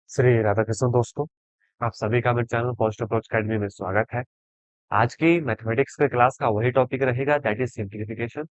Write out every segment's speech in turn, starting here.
श्री राधा कृष्ण दोस्तों, आप सभी का मेरे चैनल पॉजिटिव अप्रोच अकेडमी में स्वागत है। आज की मैथमेटिक्स के क्लास का वही टॉपिक रहेगा, दैट इज सिंप्लीफिकेशन।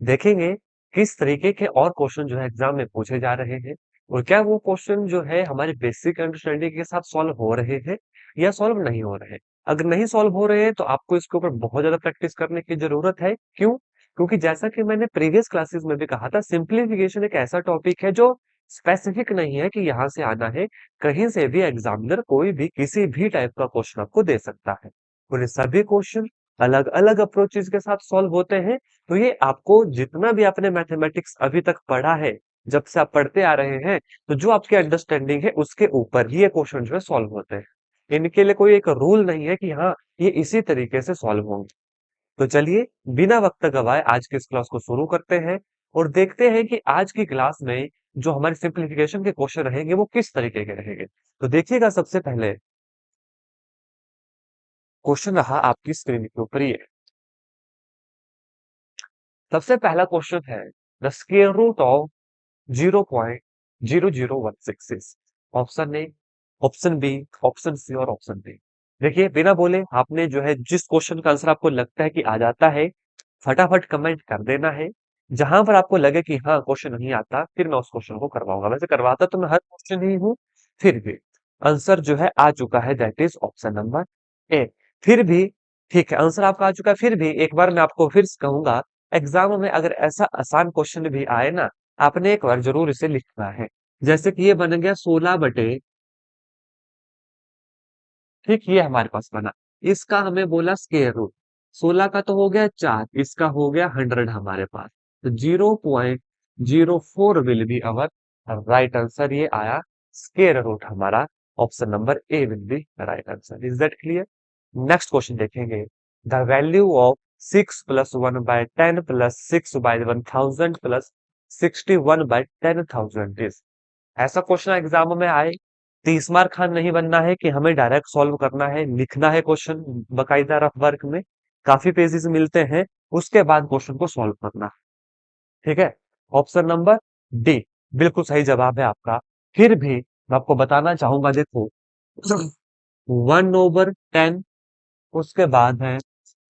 देखेंगे किस तरीके के और क्वेश्चन जो है एग्जाम में पूछे जा रहे हैं और क्या वो क्वेश्चन जो है हमारे बेसिक अंडरस्टैंडिंग के साथ सॉल्व हो रहे हैं या सॉल्व नहीं हो रहे हैं। अगर नहीं सॉल्व हो रहे हैं तो आपको इसके ऊपर बहुत ज्यादा प्रैक्टिस करने की जरूरत है। क्यों? क्योंकि जैसा कि मैंने प्रीवियस क्लासेस में भी कहा था, सिंप्लीफिकेशन एक ऐसा टॉपिक है जो स्पेसिफिक नहीं है कि यहाँ से आना है। कहीं से भी एग्जामिनर कोई भी किसी भी टाइप का क्वेश्चन आपको दे सकता है और ये सभी क्वेश्चन अलग अलग अप्रोचेस के साथ सॉल्व होते हैं। तो ये आपको जितना भी आपने मैथमेटिक्स अभी तक पढ़ा है, जब से आप पढ़ते आ रहे हैं, तो जो आपकी अंडरस्टैंडिंग है उसके ऊपर ही ये क्वेश्चन जो है सॉल्व होते हैं। इनके लिए कोई एक रूल नहीं है कि हाँ ये इसी तरीके से सॉल्व होंगे। तो चलिए बिना वक्त गवाए आज की इस क्लास को शुरू करते हैं और देखते हैं कि आज की क्लास में जो हमारे सिंप्लीफिकेशन के क्वेश्चन रहेंगे वो किस तरीके के रहेंगे। तो देखिएगा, सबसे पहले क्वेश्चन रहा आपकी स्क्रीन के ऊपर ये। सबसे पहला क्वेश्चन है, the square root of 0.00166। Option A, option B, option C और ऑप्शन डी। देखिए बिना बोले आपने जो है जिस क्वेश्चन का आंसर आपको लगता है कि आ जाता है, फटाफट कमेंट कर देना है। जहां पर आपको लगे कि हाँ क्वेश्चन नहीं आता, फिर मैं उस क्वेश्चन को करवाऊंगा। वैसे करवाता तो मैं हर क्वेश्चन ही हूँ, फिर भी आंसर जो है आ चुका है, that is option number A. फिर भी ठीक है, आंसर आपका आ चुका है। फिर भी एक बार मैं आपको फिर से कहूंगा, एग्जाम में अगर ऐसा आसान क्वेश्चन भी आए ना, आपने एक बार जरूर इसे लिखना है। जैसे कि ये बन गया 16 बटे, ठीक, ये हमारे पास बना। इसका हमें बोला स्क्वायर रूट, 16 का तो हो गया 4, इसका हो गया 100 हमारे पास। तो 0.04 will be our right answer. ये आया स्क्वायर रूट हमारा। Option number A will be right answer. Is that clear? Next question देखेंगे, द वैल्यू ऑफ 6 + 1/10 + 6/1000 + 61/10000 इज। ऐसा क्वेश्चन एग्जाम में आए, 30 मार्क खान नहीं बनना है कि हमें डायरेक्ट सॉल्व करना है, लिखना है क्वेश्चन बकायदा रफ वर्क में, काफी पेजेस मिलते हैं, उसके बाद क्वेश्चन को सॉल्व करना। ठीक है, ऑप्शन नंबर डी बिल्कुल सही जवाब है आपका। फिर भी मैं आपको बताना चाहूंगा, देखो 1/10, उसके बाद है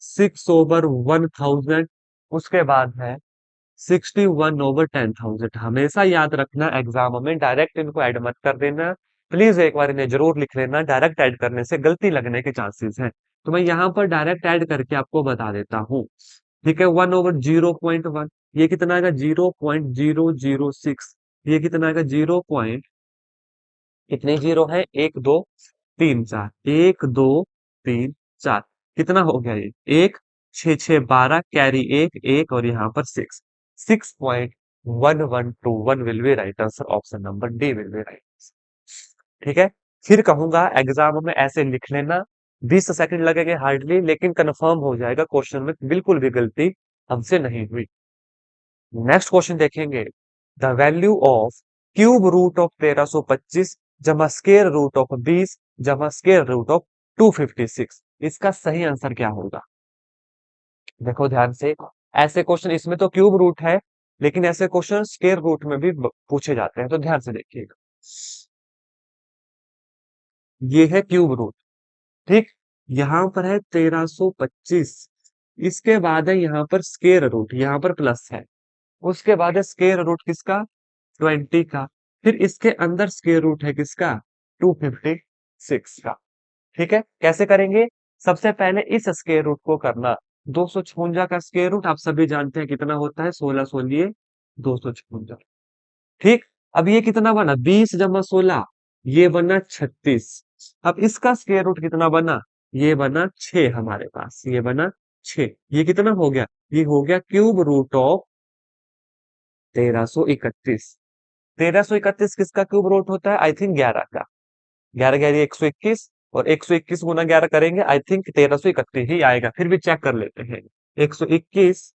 6/1000, उसके बाद है 61/10,000। हमेशा याद रखना, एग्जाम में डायरेक्ट इनको ऐड मत कर देना। प्लीज एक बार इन्हें जरूर लिख लेना, डायरेक्ट ऐड करने से गलती लगने के चांसेस हैं। तो मैं यहाँ पर डायरेक्ट ऐड करके आपको बता देता हूँ। ठीक है, 1/0.1, ये कितना आएगा 0.006। ये कितना आएगा 0 पॉइंट, कितने जीरो है, 1 2 3 4, 1 2 3 4, कितना हो गया ये, एक, 6 6 12, कैरी एक एक और यहाँ पर 6.1121 will be right answer. Option number D will be right. ठीक है, फिर कहूंगा एग्जाम में ऐसे लिख लेना, 20 सेकंड लगेंगे हार्डली, लेकिन कंफर्म हो जाएगा क्वेश्चन में बिल्कुल भी गलती हमसे नहीं हुई। नेक्स्ट क्वेश्चन देखेंगे, the value of cube root of 1325 जमा स्केयर रूट ऑफ 20 जमा स्केयर रूट ऑफ 256। इसका सही आंसर क्या होगा? देखो ध्यान से, ऐसे क्वेश्चन, इसमें तो क्यूब रूट है, लेकिन ऐसे क्वेश्चन स्केयर रूट में भी पूछे जाते हैं, तो ध्यान से देखिएगा। ये है क्यूब रूट, ठीक, यहाँ पर है 1325, इसके बाद है यहाँ पर स्केयर रूट, यहाँ पर प्लस है, उसके बाद है स्केयर रूट किसका, 20 का, फिर इसके अंदर स्क्वायर रूट है किसका, 256 का। ठीक है, कैसे करेंगे? सबसे पहले इस स्क्वायर रूट को करना, 256 का स्क्वायर रूट आप सभी जानते हैं कितना होता है, 16 16 256। ठीक, अब ये कितना बना, 20 + 16, ये बना 36। अब इसका स्क्वायर रूट कितना बना, ये बना 6 हमारे पास, ये बना 6। ये कितना हो गया, ये हो गया क्यूब रूट ऑफ 1331। 1331 किसका क्यूब रूट होता है? आई थिंक 11 का। 11 11 121, और 121 गुना 11 करेंगे, आई थिंक 1331 ही आएगा, फिर भी चेक कर लेते हैं। 121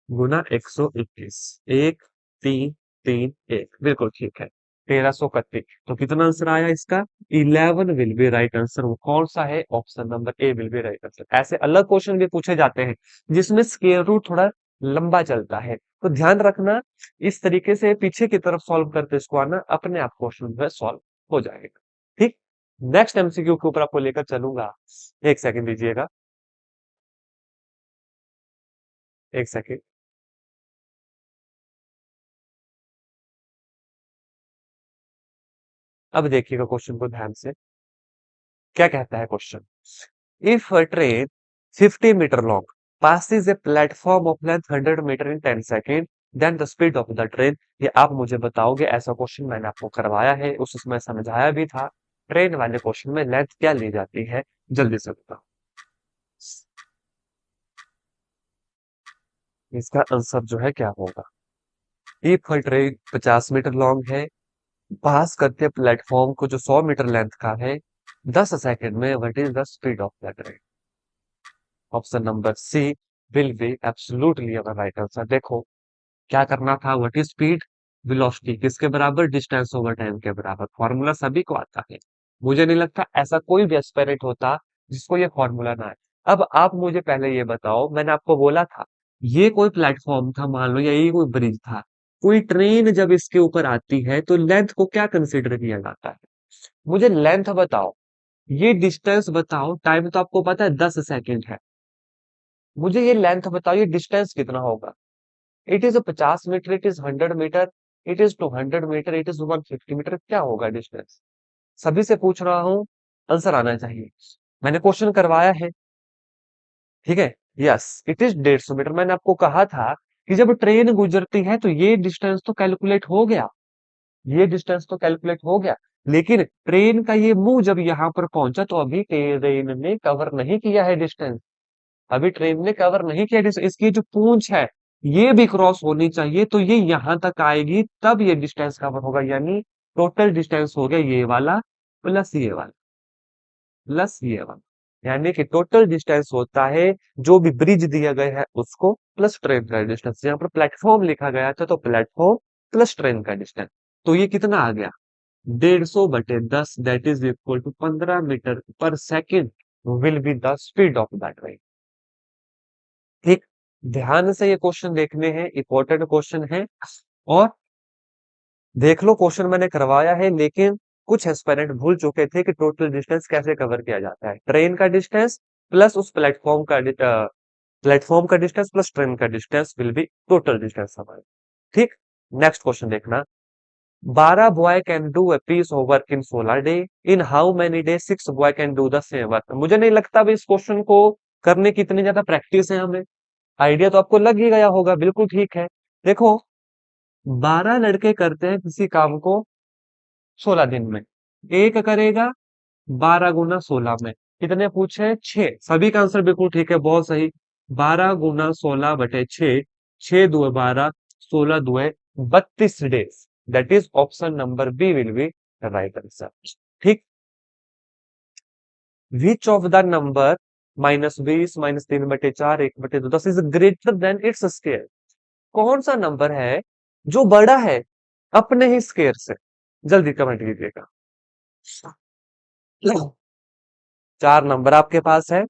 गुना 121, 1 3 3 1, बिल्कुल ठीक है, 1331। तो कितना आंसर आया इसका? 11 विल बी राइट आंसर। वो कौन सा है? Option number A will be right answer. ऐसे अलग क्वेश्चन भी पूछे जाते हैं जिसमें स्क्वायर रूट थोड़ा लंबा चलता है। तो ध्यान रखना, इस तरीके से पीछे की तरफ सॉल्व करते इसको आना, अपने आप क्वेश्चन जो है सॉल्व हो जाएगा। ठीक, नेक्स्ट एमसीक्यू के ऊपर आपको लेकर चलूंगा। एक सेकंड दीजिएगा, एक सेकंड। अब देखिएगा क्वेश्चन को ध्यान से, क्या कहता है question. If a train 50 metre long passes a platform of length 100 metre in 10 second, then the speed of the train. ये आप मुझे बताओगे, ऐसा क्वेश्चन मैंने आपको करवाया है, उस उसमें समझाया भी था। ट्रेन वाले क्वेश्चन में लेंथ क्या ली जाती है, जल्दी से बताओ। इसका आंसर जो है क्या होगा। If a train 50 metre long है, पास करते प्लेटफॉर्म को जो 100 मीटर लेंथ का है 10 सेकंड में, what is the speed of the train. Option number C will be absolutely our right answer. देखो क्या करना था, व्हाट इज स्पीड, वेलोसिटी किसके बराबर, डिस्टेंस ओवर टाइम के बराबर। फॉर्मूला सभी को आता है, मुझे नहीं लगता ऐसा कोई भी एस्पिरेंट होता जिसको ये फॉर्मूला ना आए। अब आप मुझे पहले ये बताओ, मैंने आपको बोला था ये कोई प्लेटफॉर्म था मान लो, या ये कोई ब्रिज था, कोई ट्रेन जब इसके ऊपर आती है तो लेंथ को क्या कंसिडर किया जाता है। मुझे लेंथ बताओ, ये डिस्टेंस बताओ, टाइम तो आपको पता है 10 सेकंड है, मुझे ये लेंथ बताओ, ये डिस्टेंस कितना होगा। It is 50 metre, it is 100 metre, it is 200 metre, it is 150 metre, क्या होगा डिस्टेंस। सभी से पूछ रहा हूँ, आंसर आना चाहिए। मैंने क्वेश्चन करवाया है, ठीक है। Yes, it is 150 metre. मैंने आपको कहा था कि जब ट्रेन गुजरती है तो ये डिस्टेंस तो कैलकुलेट हो गया, ये डिस्टेंस तो कैलकुलेट हो गया, लेकिन ट्रेन का ये मुंह जब यहाँ पर पहुंचा तो अभी ट्रेन ने कवर नहीं किया है डिस्टेंस, अभी ट्रेन ने कवर नहीं किया डिस्टेंस। इसकी जो पूंछ है ये भी क्रॉस होनी चाहिए, तो ये यहां तक आएगी तब ये डिस्टेंस कवर होगा, यानी टोटल डिस्टेंस हो गया ये वाला प्लस ये वाला, प्लस ये वाला, यानी कि टोटल डिस्टेंस होता है जो भी ब्रिज दिया गया है उसको प्लस ट्रेन का डिस्टेंस। यहाँ पर प्लेटफॉर्म लिखा गया था तो प्लेटफॉर्म प्लस ट्रेन का डिस्टेंस, तो ये कितना आ गया 150/10, that is equal to 15 metre per second will be the speed of that train. ठीक, ध्यान से ये क्वेश्चन देखने हैं, इंपॉर्टेंट क्वेश्चन है। और देख लो क्वेश्चन मैंने करवाया है, लेकिन कुछ एस्पिरेंट भूल चुके थे कि टोटल डिस्टेंस कैसे कवर किया जाता है। ट्रेन का डिस्टेंस प्लस उस प्लेटफॉर्म का डिस्टेंस प्लस ट्रेन का distance will be total distance हमारा। ठीक, नेक्स्ट क्वेश्चन देखना। 12 boy can do a piece of work in 16 day, in how many day 6 boy can do the same work. मुझे नहीं लगता अभी इस क्वेश्चन को करने की इतनी ज्यादा प्रैक्टिस है हमें, आइडिया तो आपको लग ही गया होगा, बिल्कुल ठीक है। देखो 12 लड़के करते हैं किसी काम को 16 दिन में, एक करेगा 12 गुना 16 में, कितने पूछे 6, सभी का आंसर बिल्कुल ठीक है, बहुत सही। 12 गुना 16/6, 6 दुए 12, 16 दुए 32 days, that is option number B will be right answer. ठीक, which of the number -20, -3/4, 1/2, 10 is greater than its square. कौन सा नंबर है जो बड़ा है अपने ही स्केयर से, जल्दी कमेंट कीजिएगा। 4 नंबर आपके पास है,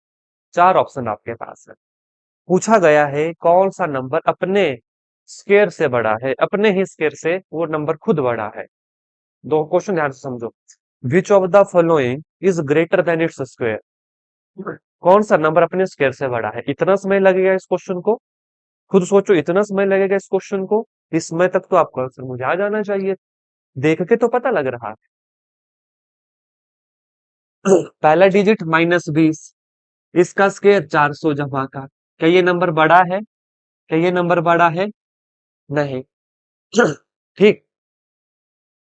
4 ऑप्शन आपके पास है। पूछा गया है कौन सा नंबर अपने स्केयर से बड़ा है, अपने ही स्केयर से वो नंबर खुद बड़ा है। दो क्वेश्चन ध्यान से समझो। विच of the following is greater than its square. कौन सा नंबर अपने स्केयर से बड़ा है। इतना समय लगेगा इस क्वेश्चन को, खुद सोचो, इतना समय लगेगा इस क्वेश्चन को, इस समय तक तो आपका आंसर मुझे आ जाना चाहिए, देख के तो पता लग रहा है। पहला डिजिट -20, इसका स्क्वायर 400 जमा का, क्या ये नंबर बड़ा है, क्या ये नंबर बड़ा है, नहीं। ठीक,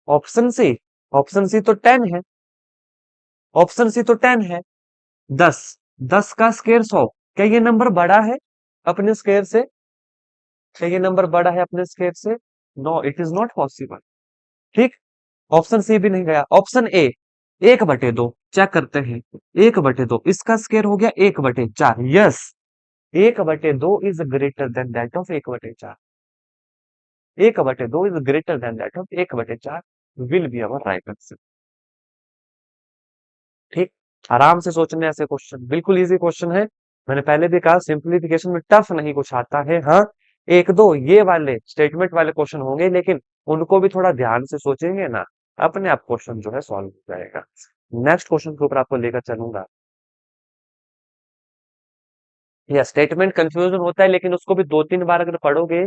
ऑप्शन सी, ऑप्शन सी तो 10 है, ऑप्शन सी तो 10 है। 10, 10 का स्क्वायर 100, क्या ये नंबर बड़ा है अपने स्क्वायर से, क्या ये नंबर बड़ा है अपने स्क्वायर से, no it is not possible. ठीक, ऑप्शन सी भी नहीं गया। ऑप्शन ए 1/2, चेक करते हैं, 1/2, इसका स्क्वायर हो गया 1/4, yes 1/2 is greater then that of 1/4, 1/2 is greater then that of 1/4 will be our right answer. ठीक, आराम से सोचने ऐसे क्वेश्चन, बिल्कुल इजी क्वेश्चन है। मैंने पहले भी कहा सिंप्लीफिकेशन में टफ नहीं कुछ आता है, हाँ एक दो ये वाले स्टेटमेंट वाले क्वेश्चन होंगे, लेकिन उनको भी थोड़ा ध्यान से सोचेंगे ना, अपने आप क्वेश्चन जो है सॉल्व हो जाएगा। नेक्स्ट क्वेश्चन के ऊपर आपको लेकर चलूंगा। या स्टेटमेंट कंफ्यूजन होता है, लेकिन उसको भी दो तीन बार अगर पढ़ोगे,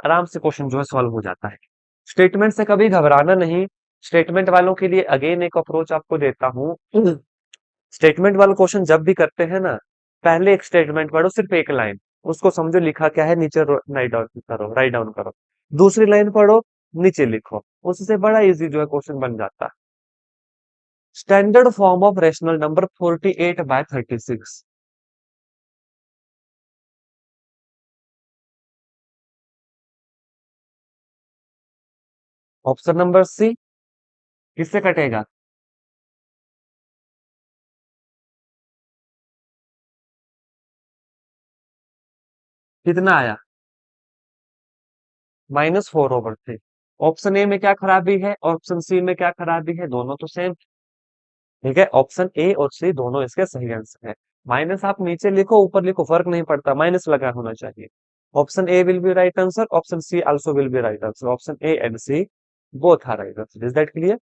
आराम से क्वेश्चन जो है सॉल्व हो जाता है। स्टेटमेंट से कभी घबराना नहीं। स्टेटमेंट वालों के लिए अगेन एक अप्रोच आपको देता हूँ। स्टेटमेंट वाला क्वेश्चन जब भी करते हैं ना, पहले एक स्टेटमेंट पढ़ो, सिर्फ एक लाइन, उसको समझो लिखा क्या है, नीचे राइट डाउन करो। दूसरी लाइन पढ़ो, नीचे लिखो। उससे बड़ा इजी जो है क्वेश्चन बन जाता है। Standard form of rational number 48/36। Option number C. किससे कटेगा? कितना आया? -4/3। ऑप्शन ए में क्या खराबी है, ऑप्शन सी में क्या खराबी है? दोनों तो सेम। ठीक है, ऑप्शन ए और सी दोनों इसके सही आंसर है। माइनस आप नीचे लिखो ऊपर लिखो, फर्क नहीं पड़ता, माइनस लगा होना चाहिए। Option A will be right answer, option C also will be right answer, option A and C both are right answer. Is that clear?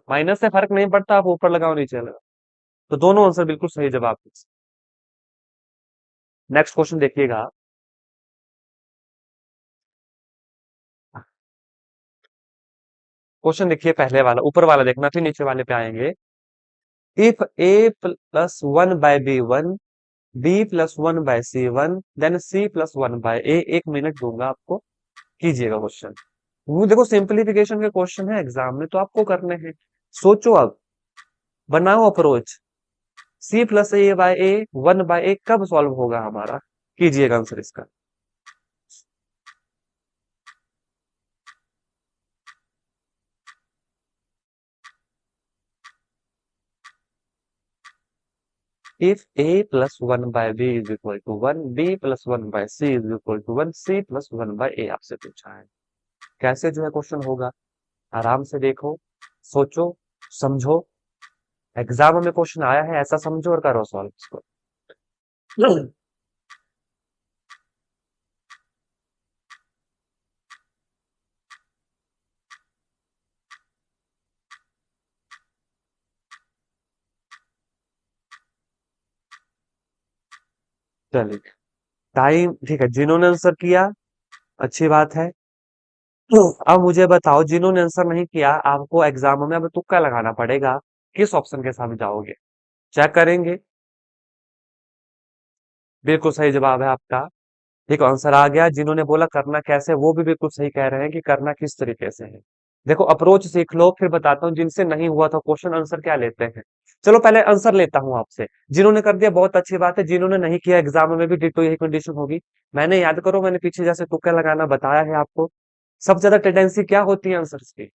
Minus से फर्क नहीं पड़ता, आप ऊपर लगाओ नीचे लगाओ, तो दोनों आंसर बिल्कुल सही जवाब। नेक्स्ट क्वेश्चन देखिएगा। क्वेश्चन देखिए, पहले वाला ऊपर वाला देखना, फिर नीचे वाले पे आएंगे। If A plus one by B one, B plus one by C one, then C plus one by A. 1 minute दूंगा आपको, कीजिएगा क्वेश्चन। वो देखो सिंपलीफिकेशन के क्वेश्चन है, एग्जाम में तो आपको करने हैं। सोचो अब, बनाओ approach. C plus A by A, 1/a कब सॉल्व होगा हमारा? कीजिएगा आंसर इसका। If A plus one by B is equal to one, B plus one by C is equal to one, C plus one by A आपसे पूछा है। कैसे जो है क्वेश्चन होगा, आराम से देखो, सोचो, समझो। एग्जाम में क्वेश्चन आया है ऐसा समझो और करो सॉल्व इसको। चलिए, टाइम ठीक है, जिन्होंने आंसर किया अच्छी बात है। अब मुझे बताओ, जिन्होंने आंसर नहीं किया, आपको एग्जाम में अब तुक्का लगाना पड़ेगा, किस ऑप्शन के साथ जाओगे। चेक करेंगे। बिल्कुल सही जवाब है आपका। देखो आंसर आ गया। जिन्होंने बोला करना कैसे, वो भी बिल्कुल सही कह रहे हैं कि करना किस तरीके से है। देखो अप्रोच सीख लो, फिर बताता हूँ जिनसे नहीं हुआ था क्वेश्चन आंसर क्या लेते हैं। चलो पहले आंसर लेता हूँ आपसे। जिन्होंने कर दिया बहुत अच्छी बात है, जिन्होंने नहीं किया एग्जाम में भी डिटो यही कंडीशन होगी। मैंने याद करो, मैंने पीछे जैसे तुक्का लगाना बताया है आपको। सबसे ज्यादा टेंडेंसी क्या होती है आंसर की?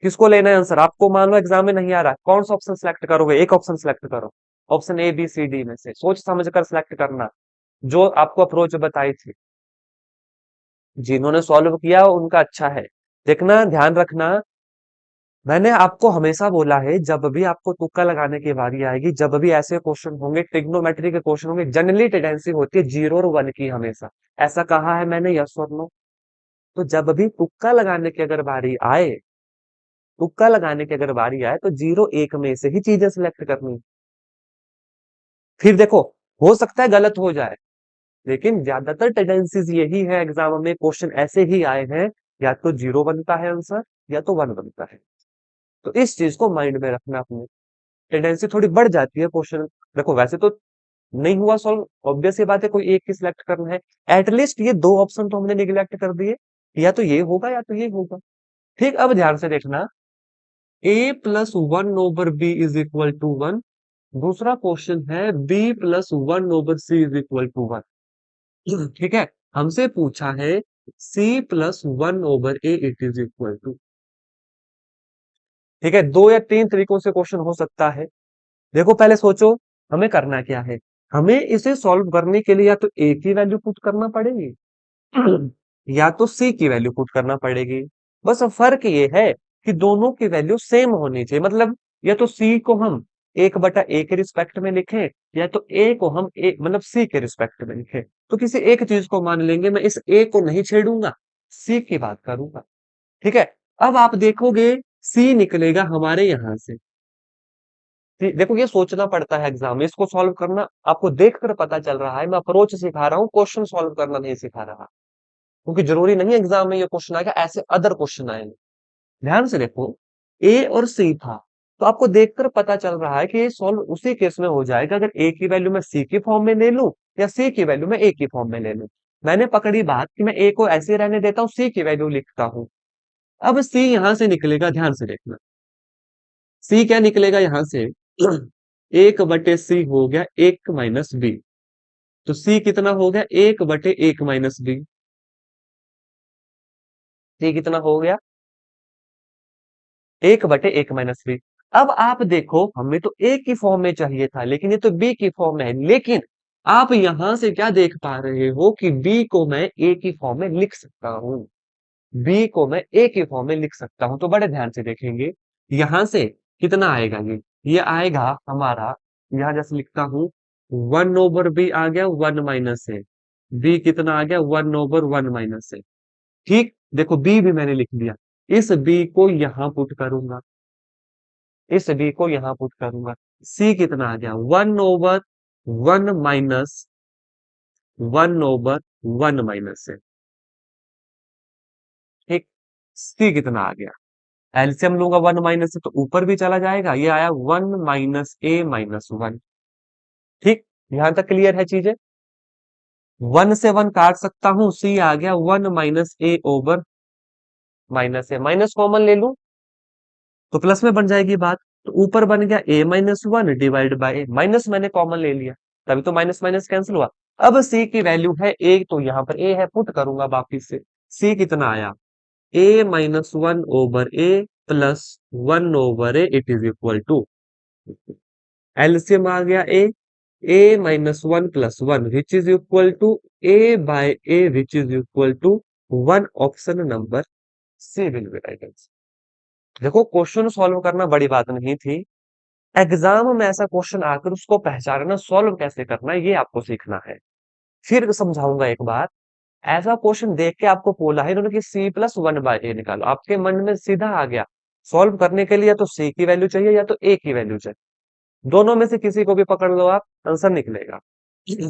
किसको लेना है आंसर? आपको मान लो एग्जाम में नहीं आ रहा, कौन सा ऑप्शन सिलेक्ट करोगे? एक ऑप्शन सिलेक्ट करो, option A B C D में से सोच समझ कर सिलेक्ट करना, जो आपको अप्रोच बताई थी। जिन्होंने सॉल्व किया उनका अच्छा है। देखना, ध्यान रखना, मैंने आपको हमेशा बोला है, जब भी आपको तुक्का लगाने की बारी आएगी, जब भी ऐसे क्वेश्चन होंगे, ट्रिग्नोमेट्री के क्वेश्चन होंगे, जनरली टेंडेंसी होती है 0 और 1 की हमेशा। ऐसा कहा है मैंने, यस और नो? तो जब भी तुक्का लगाने की अगर बारी आए, तुक्का लगाने की अगर बारी आए, तो 0 1 में से ही चीजें सिलेक्ट करनी। फिर देखो, हो सकता है गलत हो जाए, लेकिन ज्यादातर टेंडेंसीज यही है, एग्जाम में क्वेश्चन ऐसे ही आए हैं, या तो 0 बनता है आंसर, या तो 1 बनता है। तो इस चीज को माइंड में रखना अपने। टेंडेंसी थोड़ी बढ़ जाती है क्वेश्चन। देखो वैसे तो नहीं हुआ सॉल्व, ऑब्वियस ही बात है, कोई एक ही सिलेक्ट करना है। एटलीस्ट ये दो ऑप्शन तो हमने निगलेक्ट कर दिए, या तो ये होगा या तो ये होगा। ठीक, अब ध्यान से देखना। a+1/b is equal to 1। दूसरा क्वेश्चन है b+1/c इज इक्वल टू 1। ठीक है, हमसे पूछा है c+1/a it is equal to. ठीक है, दो या तीन तरीकों से क्वेश्चन हो सकता है। देखो पहले सोचो, हमें करना क्या है। हमें इसे सॉल्व करने के लिए या तो ए की वैल्यू पुट करना पड़ेगी, या तो सी की वैल्यू पुट करना पड़ेगी। बस अब फर्क ये है कि दोनों की वैल्यू सेम होनी चाहिए। मतलब या तो सी को हम एक बटा ए के रिस्पेक्ट में लिखें, या तो ए को हम ए मतलब सी के रिस्पेक्ट में लिखें। तो किसी एक चीज को मान लेंगे, मैं इस ए को नहीं छेड़ूंगा, सी की बात करूंगा। ठीक है। अब आप देखोगे सी निकलेगा हमारे यहां से। देखो ये सोचना पड़ता है एग्जाम में, इसको सॉल्व करना आपको देखकर पता चल रहा है, मैं अप्रोच सिखा रहा हूँ, क्वेश्चन सॉल्व करना नहीं सिखा रहा। क्योंकि जरूरी नहीं एग्जाम में ये क्वेश्चन आएगा, ऐसे अदर क्वेश्चन आएंगे। ध्यान से देखो, ए और सी था, तो आपको देखकर पता चल रहा है कि ये सॉल्व उसी केस में हो जाएगा अगर ए की वैल्यू मैं सी की फॉर्म में ले लूं, या सी की वैल्यू मैं ए की फॉर्म में ले लूं। मैंने पकड़ी बात कि मैं ए को ऐसे रहने देता हूं, सी की वैल्यू लिखता हूं। अब सी यहां से निकलेगा, ध्यान से देखना, सी क्या निकलेगा यहां से, एक बटे सी हो गया एक माइनस बी। तो सी कितना हो गया, एक बटे एक माइनस बी। सी कितना हो गया, एक बटे एक माइनस बी। अब आप देखो, हमें तो ए की फॉर्म में चाहिए था, लेकिन ये तो बी की फॉर्म में है। लेकिन आप यहां से क्या देख पा रहे हो कि बी को मैं ए की फॉर्म में लिख सकता हूं। बी को मैं ए की फॉर्म में लिख सकता हूं, तो बड़े ध्यान से देखेंगे। यहां से कितना आएगा, ये आएगा हमारा, यहां जैसे लिखता हूं, 1/b आ गया 1 - ए। बी कितना आ गया, 1/1 - ए। ठीक, देखो बी भी मैंने लिख दिया। इस बी को यहां पुट करूंगा, इस बी को यहां पुट करूंगा। सी कितना आ गया, 1/1 - 1 - 1 - ए। ठीक, सी कितना आ गया, एलसीएम लूंगा 1 - से तो ऊपर भी चला जाएगा, ये आया 1 - a - 1। ठीक, यहां तक क्लियर है चीजें। 1 से 1 काट सकता हूं, सी आ गया 1 - a/-, माइनस कॉमन ले लूं तो प्लस में बन जाएगी बात। तो ऊपर बन गया a - 1 divide by A, minus मैंने कॉमन ले लिया, तभी तो माइनस माइनस कैंसिल हुआ। अब सी की वैल्यू है ए, तो यहाँ पर ए है, पुट करूंगा वापिस से। सी कितना आया, a - 1/a plus 1/a, it is equal to, LCM आ गया a - 1 plus 1 which is equal to a/a which is equal to 1। Option number C will be right answer. देखो क्वेश्चन सॉल्व करना बड़ी बात नहीं थी, एग्जाम में ऐसा क्वेश्चन आकर उसको पहचानना, सॉल्व कैसे करना है, ये आपको सीखना है। फिर समझाऊंगा एक बात, ऐसा क्वेश्चन देख के आपको बोला है इन्होंने कि c+1/a निकालो, आपके मन में सीधा आ गया, सॉल्व करने के लिए या तो c की वैल्यू चाहिए या तो a की वैल्यू चाहिए, दोनों में से किसी को भी पकड़ लो आप, आंसर निकलेगा।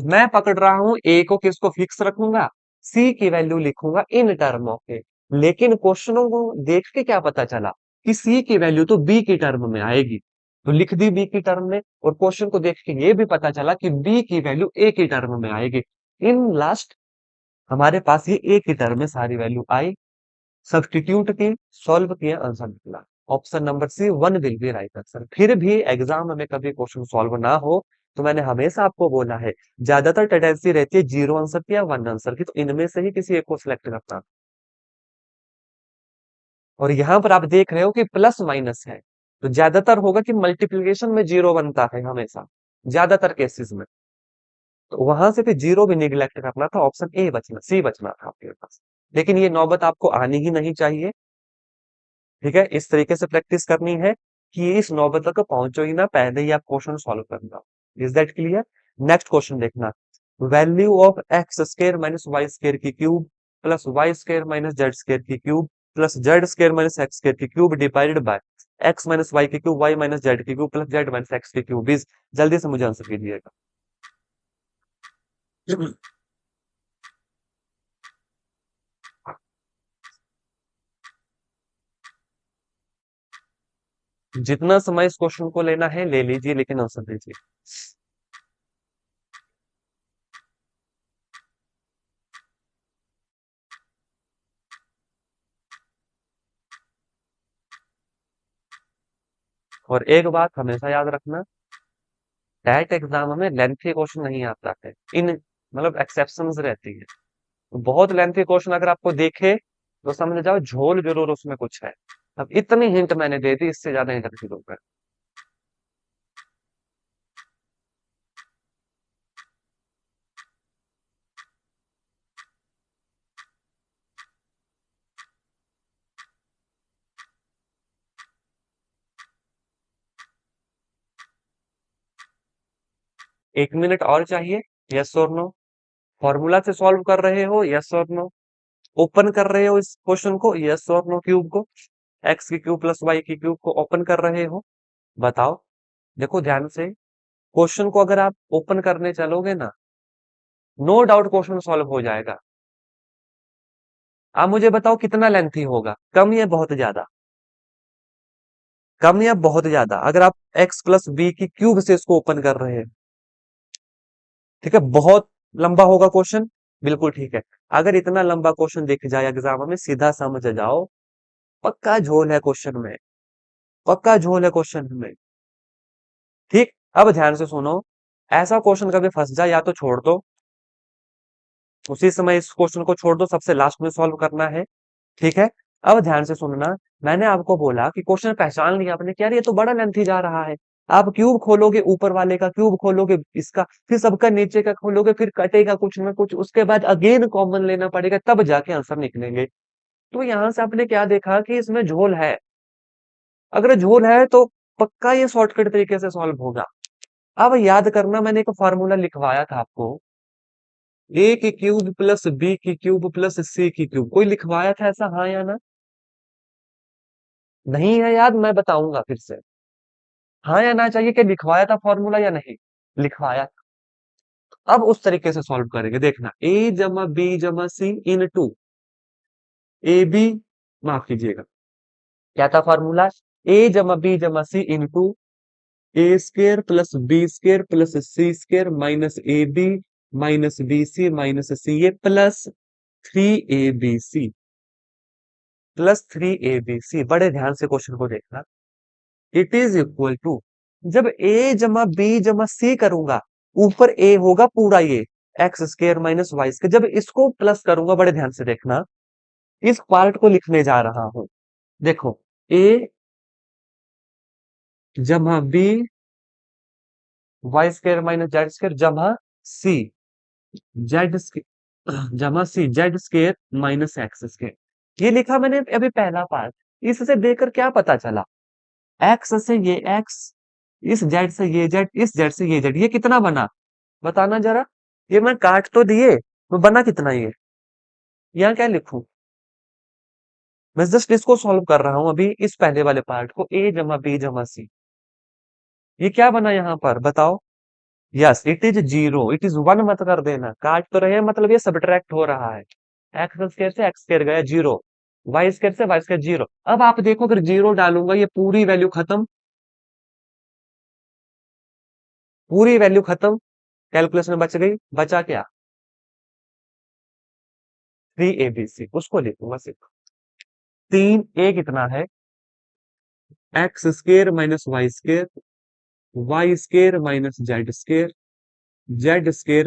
मैं पकड़ रहा हूं ए को, किसको फिक्स रखूंगा, सी की वैल्यू लिखूंगा इन टर्म ऑफ ए। लेकिन क्वेश्चनों को देख के क्या पता चला कि सी की वैल्यू तो बी की टर्म में आएगी, तो लिख दी बी की टर्म में। और क्वेश्चन को देख के ये भी पता चला कि बी की वैल्यू ए की टर्म में आएगी। इन लास्ट हमारे पास ये ए की टर्म में सारी वैल्यू आई, सब्स्टिट्यूट की, सॉल्व किया, आंसर निकला। Option number C 1 will be right answer. फिर भी एग्जाम में कभी क्वेश्चन सॉल्व ना हो तो मैंने हमेशा आपको बोला है, ज्यादातर टेंडेंसी रहती है 0 आंसर की या 1 आंसर की, तो इनमें से ही किसी एक को सिलेक्ट करना। और यहां पर आप देख रहे हो कि प्लस माइनस है, तो ज्यादातर होगा कि मल्टीप्लिकेशन में 0 बनता है हमेशा, ज्यादातर केसेस में। तो वहां से फिर 0 भी निगलेक्ट करना था, ऑप्शन ए बचना, सी बचना था आपके पास। लेकिन ये नौबत आपको आनी ही नहीं चाहिए। ठीक है, इस तरीके से प्रैक्टिस करनी है कि इस नौबत तक पहुंचो ही ना, पहले ही आप क्वेश्चन सॉल्व करना। Is that clear. Next question देखना, value of X square minus Y square की cube plus Y square minus Z square की cube plus Z square minus X square की cube divided by X minus Y की cube Y minus Z की cube plus Z minus X की cube is. जल्दी से मुझे answer कीजिएगा। जितना समय इस क्वेश्चन को लेना है ले लीजिए, लेकिन आंसर दीजिए। और एक बात हमेशा याद रखना, टैट एग्जाम में लेंथी क्वेश्चन नहीं आता है, इन मतलब एक्सेप्शंस रहती है। बहुत लेंथी क्वेश्चन अगर आपको देखे तो समझ जाओ झोल जरूर उसमें कुछ है। अब इतनी हिंट मैंने दे दी, इससे ज्यादा हिंट नहीं दूंगा। 1 मिनट और चाहिए? यस और नो? फॉर्मूला से सॉल्व कर रहे हो? यस और नो? ओपन कर रहे हो इस क्वेश्चन को? यस और नो? क्यूब को, एक्स की क्यूब प्लस वाई की क्यूब को ओपन कर रहे हो? बताओ। देखो ध्यान से, क्वेश्चन को अगर आप ओपन करने चलोगे ना, नो डाउट क्वेश्चन सॉल्व हो जाएगा। आप मुझे बताओ कितना लेंथी होगा, कम या बहुत ज्यादा? कम या बहुत ज्यादा? अगर आप एक्स प्लस बी की क्यूब से इसको ओपन कर रहे हैं, ठीक है, बहुत लंबा होगा क्वेश्चन, बिल्कुल ठीक है। अगर इतना लंबा क्वेश्चन दिख जाए एग्जाम में, सीधा समझ जाओ पक्का झोल है क्वेश्चन में, पक्का झोल है क्वेश्चन में। ठीक, अब ध्यान से सुनो, ऐसा क्वेश्चन कभी फंस जाए या तो छोड़ दो, उसी समय इस क्वेश्चन को छोड़ दो, सबसे लास्ट में सॉल्व करना है। ठीक है, अब ध्यान से सुनना, मैंने आपको बोला कि क्वेश्चन पहचान लिया आपने कि यार ये तो बड़ा लेंथी जा रहा है। आप क्यूब खोलोगे, ऊपर वाले का क्यूब खोलोगे, इसका फिर सबका नीचे का खोलोगे, फिर कटेगा कुछ ना कुछ, उसके बाद अगेन कॉमन लेना पड़ेगा, तब जाके आंसर निकलेंगे। तो यहां से आपने क्या देखा कि इसमें झोल है। अगर झोल है तो पक्का ये शॉर्टकट तरीके से सॉल्व होगा। अब याद करना, मैंने एक फॉर्मूला लिखवाया था आपको, ए की क्यूब प्लस बी की क्यूब प्लस सी की क्यूब, कोई लिखवाया था ऐसा, हाँ या ना? नहीं है याद? मैं बताऊंगा फिर से, हाँ या ना चाहिए कि लिखवाया था फॉर्मूला या नहीं? लिखवाया था। अब उस तरीके से सॉल्व करेंगे, देखना, ए जमा बी जमा C into A B, माफ कीजिएगा, क्या था फॉर्मूला? ए जमा बी जमा C into A square plus B square plus C square minus A B minus B C minus C A plus 3 ABC plus 3 ABC। बड़े ध्यान से question को देखना, इट इज इक्वल टू, जब ए जमा B जमा सी करूंगा, ऊपर ए होगा पूरा ये, X square minus Y square, जब इसको प्लस करूंगा, बड़े ध्यान से देखना, इस पार्ट को लिखने जा रहा हूं। देखो, ए जमा B Y square minus Z square जमा सी जेड जमा C Z square minus X square, ये लिखा मैंने अभी पहला पार्ट। इससे देखकर क्या पता चला, एक्स से ये एक्स, इस जेड से ये जेड, इस जेड से ये जेड, ये कितना बना? बताना जरा। ये मैं काट तो दिए, तो बना कितना ये? यहाँ क्या लिखूं? मैं जस्ट इसको सॉल्व कर रहा हूं अभी, इस पहले वाले पार्ट को, ए जमा बी जमा सी, ये क्या बना यहाँ पर बताओ? Yes, it is zero, it is one मत कर देना, काट तो रहे हैं, मतलब ये सब्ट्रैक्ट हो रहा है। एक्स स्क्वायर से एक्स स्क्वायर गया जीरो, वाई स्क्वायर से वाई स्क्वायर जीरो। अब आप देखो, अगर जीरो डालूंगा, ये पूरी वैल्यू खत्म, पूरी वैल्यू खत्म, कैलकुलेशन बच गई, बचा क्या? 3 ABC, उसको लिखूंगा सिर्फ। 3 A कितना है? X square minus Y square minus Z square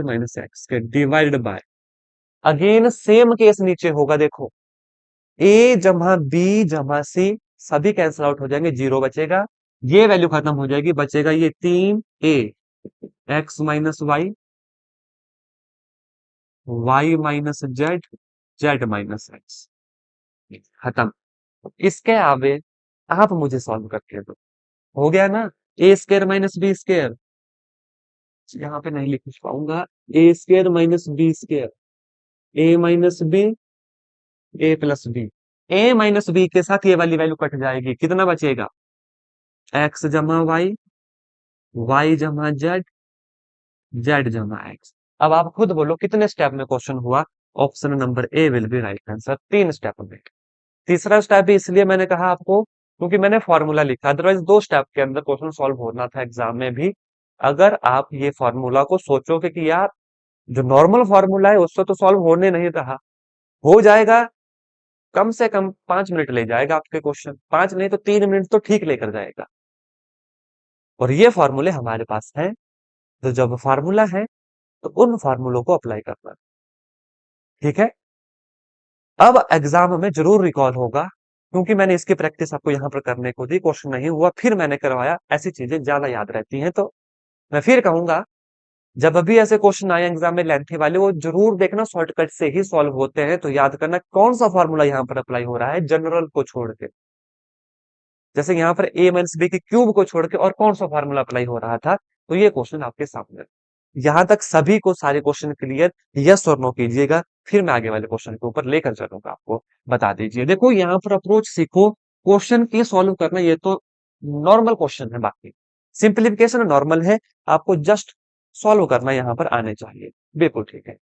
minus X square divided by, again same case नीचे होगा, देखो, ए जमा बी जमा सी, सभी कैंसिल आउट हो जाएंगे, जीरो बचेगा, ये वैल्यू खत्म हो जाएगी, बचेगा ये 3A X minus Y minus Z minus X, खत्म। इसके आगे आप मुझे सॉल्व करके दो, हो गया ना? ए स्क्वायर माइनस बी स्क्वायर, यहाँ पे नहीं लिख पाऊंगा, ए स्क्वायर माइनस बी स्क्वायर, ए माइनस बी, ए प्लस बी, ए माइनस बी के साथ ये वाली वैल्यू कट जाएगी, कितना बचेगा? एक्स जमा वाई जमा जेड जमा एक्स। अब आप खुद बोलो कितने स्टेप में क्वेश्चन हुआ? Option number A will be right answer, 3 step में। तीसरा स्टेप भी इसलिए मैंने कहा आपको, क्योंकि मैंने फॉर्मूला लिखा, अदरवाइज 2 स्टेप के अंदर क्वेश्चन सॉल्व होना था एग्जाम में भी। अगर आप ये फॉर्मूला को सोचोगे कि यार जो नॉर्मल फॉर्मूला है उससे तो सॉल्व होने नहीं रहा, हो जाएगा, कम से कम 5 मिनट ले जाएगा आपके क्वेश्चन, 5 नहीं तो 3 मिनट तो ठीक लेकर जाएगा। और ये फॉर्मूले हमारे पास हैं, तो जब फॉर्मूला है तो उन फॉर्मूलों को अप्लाई करना, ठीक है। अब एग्जाम में जरूर रिकॉल होगा, क्योंकि मैंने इसकी प्रैक्टिस आपको यहाँ पर करने को दी, क्वेश्चन नहीं हुआ फिर मैंने करवाया, ऐसी चीजें ज्यादा याद रहती हैं। तो मैं फिर कहूंगा, जब अभी ऐसे क्वेश्चन आए एग्जाम में लेंथी वाले, वो जरूर देखना शॉर्टकट से ही सॉल्व होते हैं, तो याद करना कौन सा फॉर्मूला यहाँ पर अप्लाई हो रहा है, जनरल को छोड़ के। जैसे यहाँ पर ए माइनस बी की क्यूब को छोड़ के और कौन सा फॉर्मूला अप्लाई हो रहा था, तो ये क्वेश्चन आपके सामने। यहाँ तक सभी को सारे क्वेश्चन क्लियर यस और नो कीजिएगा, फिर मैं आगे वाले क्वेश्चन के ऊपर लेकर चलूंगा आपको। बता दीजिए, देखो यहाँ पर अप्रोच सीखो, क्वेश्चन के सॉल्व करना, ये तो नॉर्मल क्वेश्चन है। बाकी सिंप्लीफिकेशन नॉर्मल है, आपको जस्ट सॉल्व करना यहाँ पर आने चाहिए। बिल्कुल ठीक है।